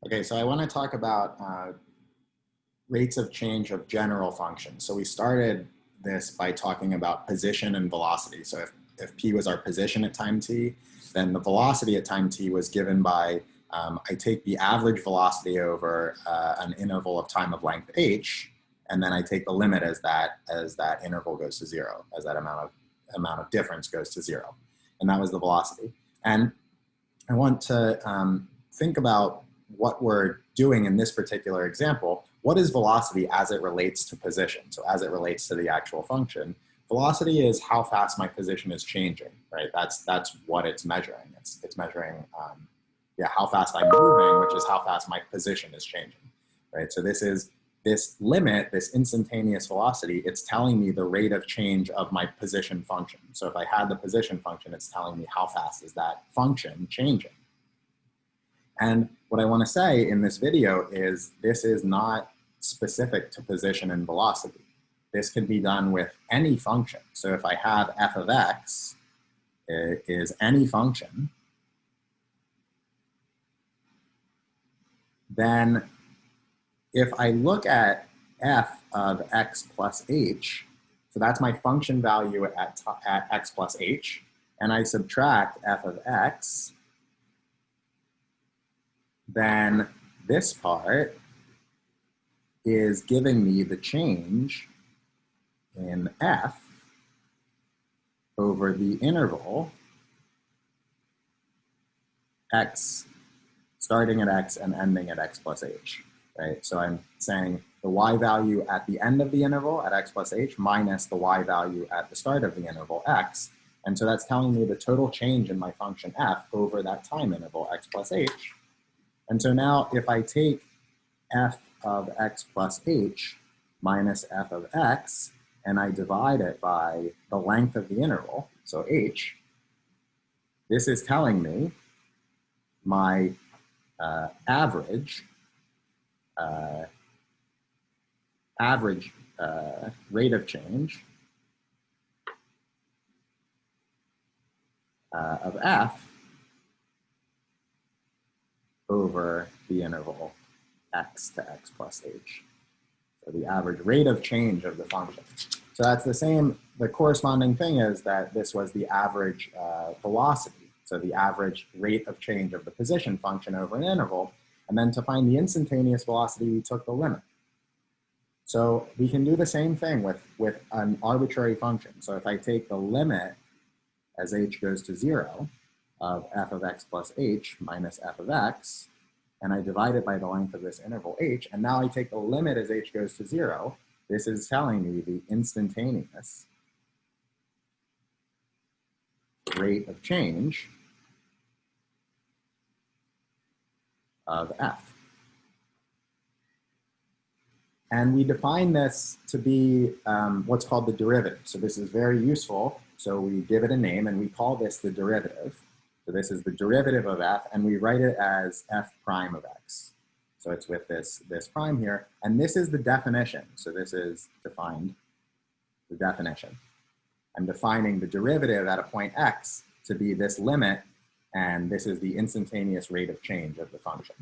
Okay, so I want to talk about rates of change of general functions. So we started this by talking about position and velocity. So if p was our position at time t, then the velocity at time t was given by, I take the average velocity over an interval of time of length h, and then I take the limit as that interval goes to zero, as that amount of difference goes to zero. And that was the velocity. And I want to think about what we're doing in this particular example. What is velocity as it relates to position? So as it relates to the actual function, velocity is how fast my position is changing, right? That's what it's measuring. It's measuring, how fast I'm moving, which is how fast my position is changing, right? So this limit, this instantaneous velocity, it's telling me the rate of change of my position function. So if I had the position function, it's telling me how fast is that function changing. And what I want to say in this video is this is not specific to position and velocity. This can be done with any function. So if I have f of x is any function, then if I look at f of x plus h, so that's my function value at x plus h, and I subtract f of x, then this part is giving me the change in f over the interval x starting at x and ending at x plus h, right? So I'm saying the y value at the end of the interval at x plus h minus the y value at the start of the interval x. And so that's telling me the total change in my function f over that time interval x plus h. And so now if I take f of x plus h minus f of x, and I divide it by the length of the interval, so h, this is telling me my average rate of change of f over the interval x to x plus h. So the average rate of change of the function. So that's the corresponding thing is that this was the average velocity. So the average rate of change of the position function over an interval. And then to find the instantaneous velocity, we took the limit. So we can do the same thing with an arbitrary function. So if I take the limit as h goes to 0 of f of x plus h minus f of x, and I divide it by the length of this interval h, and now I take the limit as h goes to 0, this is telling me the instantaneous rate of change of f. And we define this to be what's called the derivative. So this is very useful. So we give it a name and we call this the derivative. So this is the derivative of f, and we write it as f prime of x. So it's with this prime here, and this is the definition. So this is defined, the definition. I'm defining the derivative at a point x to be this limit, and this is the instantaneous rate of change of the function.